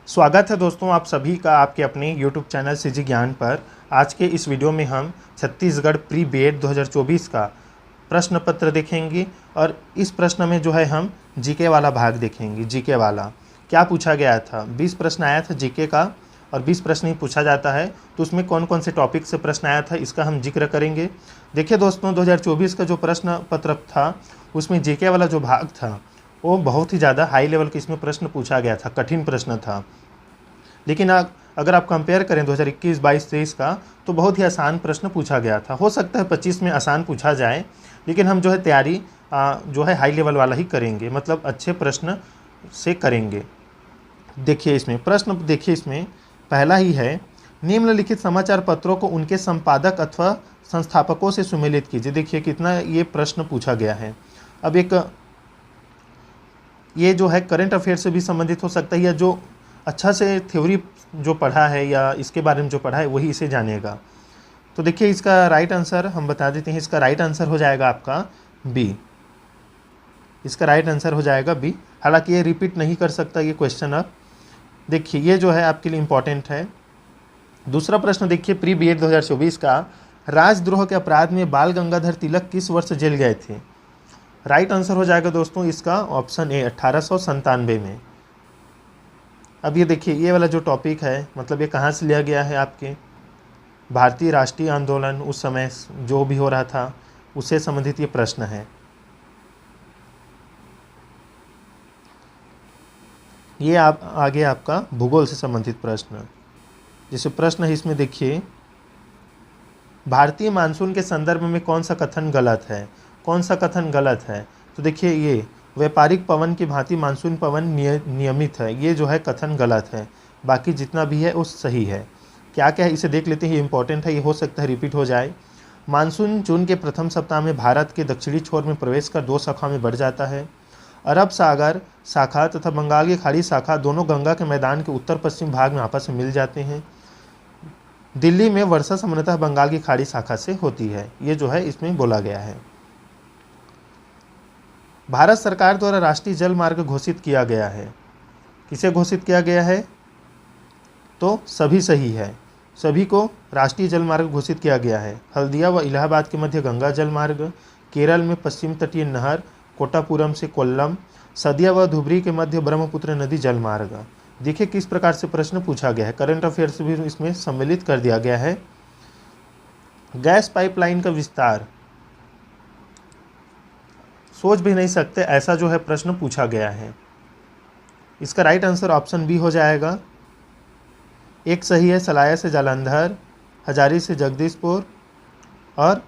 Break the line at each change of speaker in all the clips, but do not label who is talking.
स्वागत है दोस्तों आप सभी का आपके अपने YouTube चैनल सीजी ज्ञान पर। आज के इस वीडियो में हम छत्तीसगढ़ प्री बीएड 2024 का प्रश्न पत्र देखेंगे और इस प्रश्न में जो है हम जीके वाला भाग देखेंगे। जीके वाला क्या पूछा गया था, 20 प्रश्न आया था जीके का और 20 प्रश्न ही पूछा जाता है, तो उसमें कौन कौन से टॉपिक से प्रश्न आया था इसका हम जिक्र करेंगे। देखिए दोस्तों, 2024 का जो प्रश्न पत्र था उसमें जीके वाला जो भाग था वो बहुत ही ज़्यादा हाई लेवल के इसमें प्रश्न पूछा गया था, कठिन प्रश्न था। लेकिन अगर आप कंपेयर करें 2021, 22, 23 का, तो बहुत ही आसान प्रश्न पूछा गया था। हो सकता है 25 में आसान पूछा जाए, लेकिन हम जो है तैयारी जो है हाई लेवल वाला ही करेंगे, मतलब अच्छे प्रश्न से करेंगे। देखिए इसमें प्रश्न, देखिए इसमें पहला ही है, निम्नलिखित समाचार पत्रों को उनके संपादक अथवा संस्थापकों से सुमेलित कीजिए। देखिए कितना ये प्रश्न पूछा गया है। अब एक ये जो है करंट अफेयर से भी संबंधित हो सकता है, या जो अच्छा से थ्योरी जो पढ़ा है या इसके बारे में जो पढ़ा है वही इसे जानेगा। तो देखिए इसका राइट आंसर हम बता देते हैं। इसका राइट आंसर हो जाएगा आपका बी। इसका राइट आंसर हो जाएगा बी। हालांकि ये रिपीट नहीं कर सकता ये क्वेश्चन। अब देखिए ये जो है आपके लिए इम्पॉर्टेंट है। दूसरा प्रश्न देखिए, प्री बीएड 2024 का, राजद्रोह के अपराध में बाल गंगाधर तिलक किस वर्ष जेल गए थे? राइट आंसर हो जाएगा दोस्तों इसका ऑप्शन ए, 1897 में। अब ये देखिए ये वाला जो टॉपिक है, मतलब ये कहाँ से लिया गया है, आपके भारतीय राष्ट्रीय आंदोलन उस समय जो भी हो रहा था उससे संबंधित ये प्रश्न है। ये आप आगे आपका भूगोल से संबंधित प्रश्न, जैसे प्रश्न है इसमें देखिए, भारतीय मानसून के संदर्भ में कौन सा कथन गलत है? कौन सा कथन गलत है? तो देखिए ये व्यापारिक पवन की भांति मानसून पवन नियमित है, ये जो है कथन गलत है। बाकी जितना भी है वो सही है। क्या क्या है इसे देख लेते हैं, ये इंपॉर्टेंट है, ये हो सकता है रिपीट हो जाए। मानसून जून के प्रथम सप्ताह में भारत के दक्षिणी छोर में प्रवेश कर 2 शाखा में बढ़ जाता है। अरब सागर शाखा तथा बंगाल की खाड़ी शाखा दोनों गंगा के मैदान के उत्तर पश्चिम भाग में आपस में मिल जाते हैं। दिल्ली में वर्षा सामान्यतः बंगाल की खाड़ी शाखा से होती है, ये जो है इसमें बोला गया है। भारत सरकार द्वारा राष्ट्रीय जल मार्ग घोषित किया गया है। किसे घोषित किया गया है? तो सभी सही है, सभी को राष्ट्रीय जल मार्ग घोषित किया गया है। हल्दिया व इलाहाबाद के मध्य गंगा जल मार्ग, केरल में पश्चिम तटीय नहर कोटापुरम से कोल्लम, सदिया व धुबरी के मध्य ब्रह्मपुत्र नदी जल मार्ग। देखिए किस प्रकार से प्रश्न पूछा गया है, करंट अफेयर्स भी इसमें सम्मिलित कर दिया गया है। गैस पाइपलाइन का विस्तार, सोच भी नहीं सकते ऐसा जो है प्रश्न पूछा गया है। इसका राइट आंसर ऑप्शन बी हो जाएगा। एक सही है, सलाया से जालंधर, हजारी से जगदीशपुर, और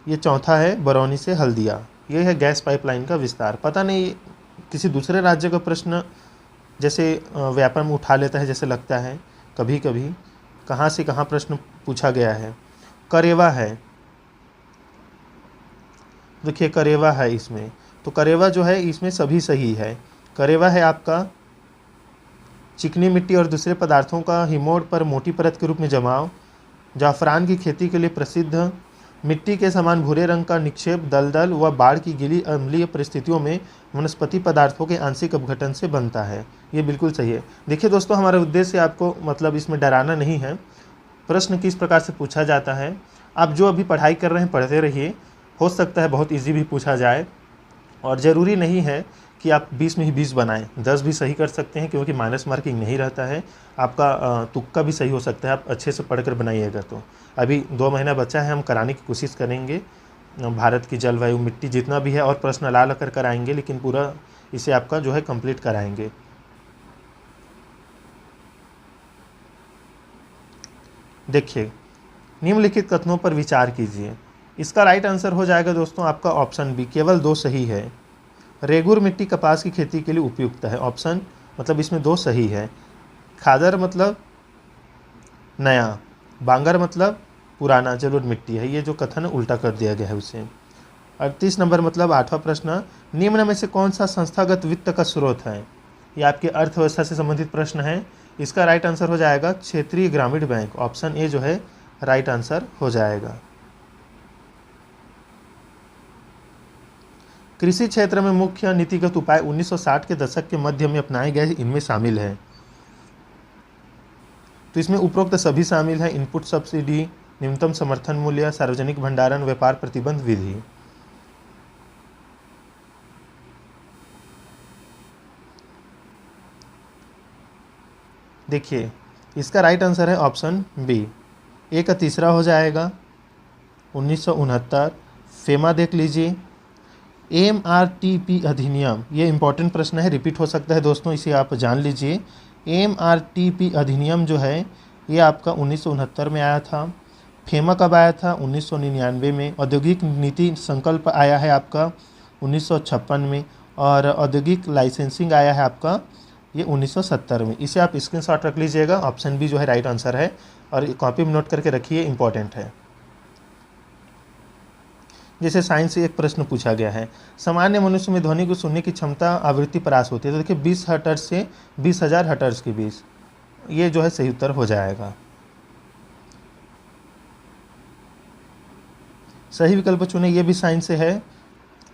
ये चौथा है बरौनी से हल्दिया। ये है गैस पाइपलाइन का विस्तार। पता नहीं किसी दूसरे राज्य का प्रश्न जैसे व्यापम उठा लेता है जैसे लगता है कभी कभी, कहाँ से कहाँ प्रश्न पूछा गया है। करेवा है, देखिए करेवा है इसमें, तो करेवा जो है इसमें सभी सही है। करेवा है आपका चिकनी मिट्टी और दूसरे पदार्थों का हिमोड पर मोटी परत के रूप में जमाव, जाफरान की खेती के लिए प्रसिद्ध, मिट्टी के समान भूरे रंग का निक्षेप दलदल व बाढ़ की गीली अम्लीय परिस्थितियों में वनस्पति पदार्थों के आंशिक अपघटन से बनता है। ये बिल्कुल सही है। देखिए दोस्तों, हमारा उद्देश्य आपको मतलब इसमें डराना नहीं है। प्रश्न किस प्रकार से पूछा जाता है, आप जो अभी पढ़ाई कर रहे हैं पढ़ते रहिए, हो सकता है बहुत इजी भी पूछा जाए, और ज़रूरी नहीं है कि आप 20 में ही 20 बनाएं, 10 भी सही कर सकते हैं, क्योंकि माइनस मार्किंग नहीं रहता है। आपका तुक्का भी सही हो सकता है, आप अच्छे से पढ़कर बनाइएगा। तो अभी 2 महीना बचा है, हम कराने की कोशिश करेंगे। भारत की जलवायु, मिट्टी जितना भी है, और प्रश्न ला कर कराएंगे, लेकिन पूरा इसे आपका जो है कंप्लीट कराएंगे। देखिए निम्नलिखित कथनों पर विचार कीजिए। इसका राइट आंसर हो जाएगा दोस्तों आपका ऑप्शन बी, केवल 2 सही है। रेगुर मिट्टी कपास की खेती के लिए उपयुक्त है, ऑप्शन मतलब इसमें 2 सही है। खादर मतलब नया, बांगर मतलब पुराना जलोढ़ मिट्टी है, ये जो कथन उल्टा कर दिया गया है उसे। 38 नंबर मतलब 8वां प्रश्न, निम्न में से कौन सा संस्थागत वित्त का स्रोत है? ये आपके अर्थव्यवस्था से संबंधित प्रश्न है। इसका राइट आंसर हो जाएगा क्षेत्रीय ग्रामीण बैंक, ऑप्शन ए जो है राइट आंसर हो जाएगा। कृषि क्षेत्र में मुख्य नीतिगत उपाय 1960 के दशक के मध्य में अपनाए गए इनमें शामिल हैं। तो इसमें उपरोक्त सभी शामिल हैं: इनपुट सब्सिडी, न्यूनतम समर्थन मूल्य, सार्वजनिक भंडारण, व्यापार प्रतिबंध विधि। देखिए इसका राइट आंसर है ऑप्शन बी। ए का तीसरा हो जाएगा 1969। फेमा देख लीजिए। MRTP अधिनियम, ये इंपॉर्टेंट प्रश्न है, रिपीट हो सकता है दोस्तों, इसे आप जान लीजिए। MRTP अधिनियम जो है ये आपका 1969 में आया था। फेमा कब आया था? 1999 में। औद्योगिक नीति संकल्प आया है आपका 1956 में, और औद्योगिक लाइसेंसिंग आया है आपका ये 1970 में। इसे आप स्क्रीनशॉट रख लीजिएगा, ऑप्शन बी जो है राइट आंसर है, और कॉपी में नोट करके रखिए, इंपॉर्टेंट है। जैसे साइंस से एक प्रश्न पूछा गया है, सामान्य मनुष्य में ध्वनि को सुनने की क्षमता आवृत्ति परास होती है। तो देखिए 20 हर्ट्ज से 20,000 हर्ट्ज के बीच, ये जो है सही उत्तर हो जाएगा। सही विकल्प चुने, ये भी साइंस से है।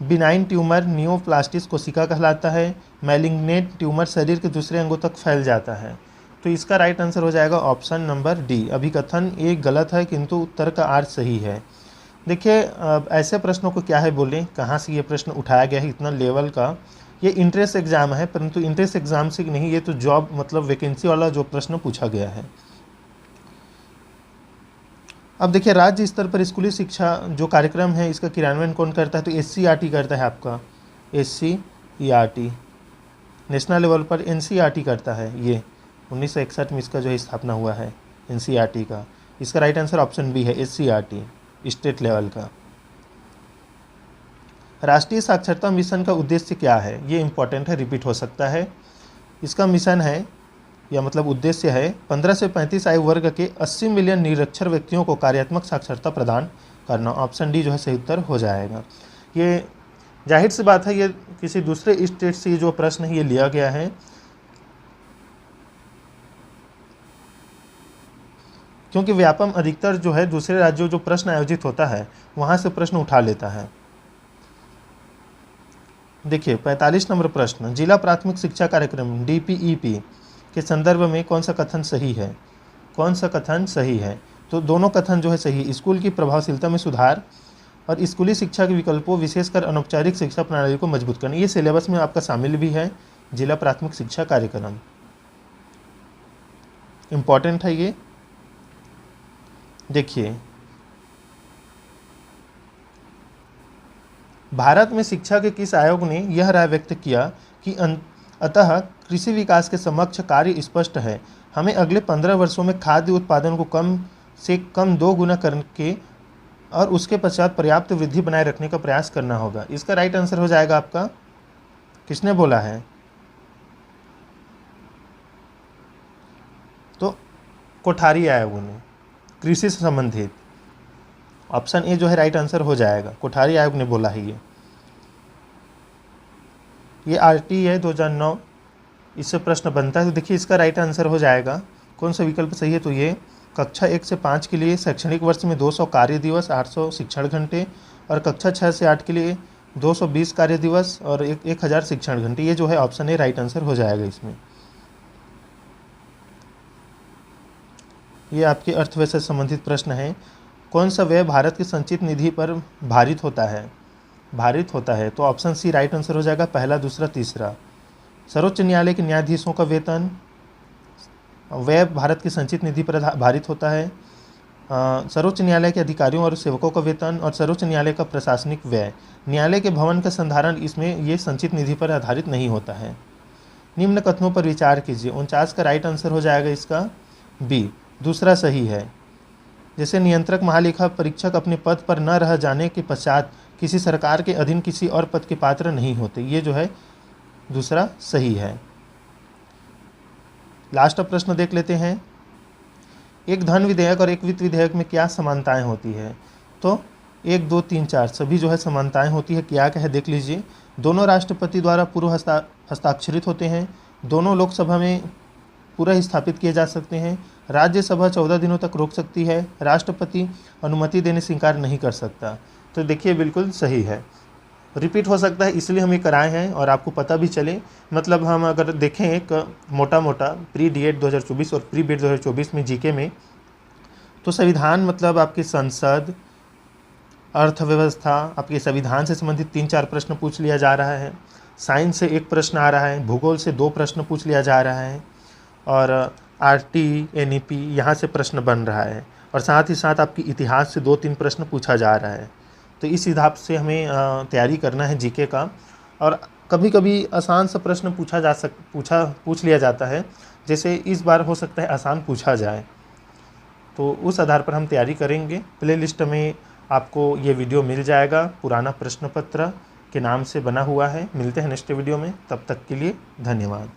बिनाइन ट्यूमर नियोप्लास्टिस कोशिका कहलाता है। मैलिग्नेंट ट्यूमर शरीर के दूसरे अंगों तक फैल जाता है। तो इसका राइट आंसर हो जाएगा ऑप्शन नंबर डी। अभिकथन एक गलत है किंतु उत्तर का अर्थ सही है। देखिए ऐसे प्रश्नों को क्या है बोलें, कहाँ से ये प्रश्न उठाया गया है इतना लेवल का। ये इंट्रेंस एग्जाम है, परंतु इंट्रेंस एग्जाम से नहीं, ये तो जॉब मतलब वैकेंसी वाला जो प्रश्न पूछा गया है। अब देखिए राज्य स्तर पर स्कूली शिक्षा जो कार्यक्रम है इसका क्रियान्वयन कौन करता है? तो SCERT करता है आपका, SCERT। नेशनल लेवल पर NCERT करता है, ये 1961 में इसका जो है स्थापना हुआ है NCERT का। इसका राइट आंसर ऑप्शन बी है, SCERT स्टेट लेवल का। राष्ट्रीय साक्षरता मिशन का उद्देश्य क्या है? ये इंपॉर्टेंट है, रिपीट हो सकता है। इसका मिशन है या मतलब उद्देश्य है 15 से 35 आयु वर्ग के 80 मिलियन निरक्षर व्यक्तियों को कार्यात्मक साक्षरता प्रदान करना। ऑप्शन डी जो है सही उत्तर हो जाएगा। ये जाहिर सी बात है, ये किसी दूसरे स्टेट से जो प्रश्न है ये लिया गया है, क्योंकि व्यापम अधिकतर जो है दूसरे राज्यों जो प्रश्न आयोजित होता है वहाँ से प्रश्न उठा लेता है। देखिए 45 नंबर प्रश्न, जिला प्राथमिक शिक्षा कार्यक्रम DPEP के संदर्भ में कौन सा कथन सही है? कौन सा कथन सही है? तो दोनों कथन जो है सही। स्कूल की प्रभावशीलता में सुधार और स्कूली शिक्षा के विकल्पों विशेषकर अनौपचारिक शिक्षा प्रणाली को मजबूत करना, ये सिलेबस में आपका शामिल भी है। जिला प्राथमिक शिक्षा कार्यक्रम इम्पॉर्टेंट है ये। देखिए भारत में शिक्षा के किस आयोग ने यह राय व्यक्त किया कि अतः कृषि विकास के समक्ष कार्य स्पष्ट है, हमें अगले 15 वर्षों में खाद्य उत्पादन को कम से कम 2 गुना करके और उसके पश्चात पर्याप्त वृद्धि बनाए रखने का प्रयास करना होगा। इसका राइट आंसर हो जाएगा आपका, किसने बोला है? तो कोठारी आयोग ने, कृषि से संबंधित। ऑप्शन ए जो है राइट आंसर हो जाएगा, कोठारी आयोग ने बोला है। ये RT है 2009, इससे प्रश्न बनता है। तो देखिए इसका राइट आंसर हो जाएगा, कौन सा विकल्प सही है? तो ये कक्षा 1 से 5 के लिए शैक्षणिक वर्ष में 200 कार्य दिवस, 800 शिक्षण घंटे, और कक्षा 6 से 8 के लिए 220 कार्य दिवस और 1000 शिक्षण घंटे। ये जो है ऑप्शन ए राइट आंसर हो जाएगा इसमें। ये आपके अर्थव्यवस्था से संबंधित प्रश्न है। कौन सा व्यय भारत की संचित निधि पर भारित होता है? भारित होता है, तो ऑप्शन सी राइट आंसर हो जाएगा, पहला, दूसरा, तीसरा। सर्वोच्च न्यायालय के न्यायाधीशों का वेतन व्यय भारत की संचित निधि पर भारित होता है। सर्वोच्च न्यायालय के अधिकारियों और सेवकों का वेतन और सर्वोच्च न्यायालय का प्रशासनिक व्यय, न्यायालय के भवन का संधारण, इसमें ये संचित निधि पर आधारित नहीं होता है। निम्न कथनों पर विचार कीजिए। 49 का राइट आंसर हो जाएगा इसका बी, दूसरा सही है। जैसे नियंत्रक महालेखा परीक्षक अपने पद पर न रह जाने के पश्चात किसी सरकार के अधीन किसी और पद के पात्र नहीं होते, ये जो है दूसरा सही है। लास्ट प्रश्न देख लेते हैं। एक धन विधेयक और एक वित्त विधेयक में क्या समानताएं होती है? तो 1, 2, 3, 4 सभी जो है समानताएं होती है। क्या क्या है देख लीजिए। दोनों राष्ट्रपति द्वारा पूर्व हस्ताक्षरित होते हैं। दोनों लोकसभा में पूरा स्थापित किए जा सकते हैं। राज्यसभा 14 दिनों तक रोक सकती है। राष्ट्रपति अनुमति देने से इनकार नहीं कर सकता। तो देखिए बिल्कुल सही है। रिपीट हो सकता है, इसलिए हम ये कराए हैं और आपको पता भी चले। मतलब हम अगर देखें एक मोटा मोटा प्री डीएड 2024 और प्री बीएड 2024 में जीके में, तो संविधान मतलब आपकी संसद, अर्थव्यवस्था, आपके संविधान से संबंधित 3-4 प्रश्न पूछ लिया जा रहा है। साइंस से 1 प्रश्न आ रहा है, भूगोल से 2 प्रश्न पूछ लिया जा रहा है, और आरटी, एनईपी यहाँ से प्रश्न बन रहा है, और साथ ही साथ आपकी इतिहास से 2-3 प्रश्न पूछा जा रहा है। तो इस हिसाब से हमें तैयारी करना है जीके का। और कभी कभी आसान सा प्रश्न पूछ लिया जाता है, जैसे इस बार हो सकता है आसान पूछा जाए, तो उस आधार पर हम तैयारी करेंगे। प्लेलिस्ट में आपको ये वीडियो मिल जाएगा, पुराना प्रश्न पत्र के नाम से बना हुआ है। मिलते हैं नेक्स्ट वीडियो में, तब तक के लिए धन्यवाद।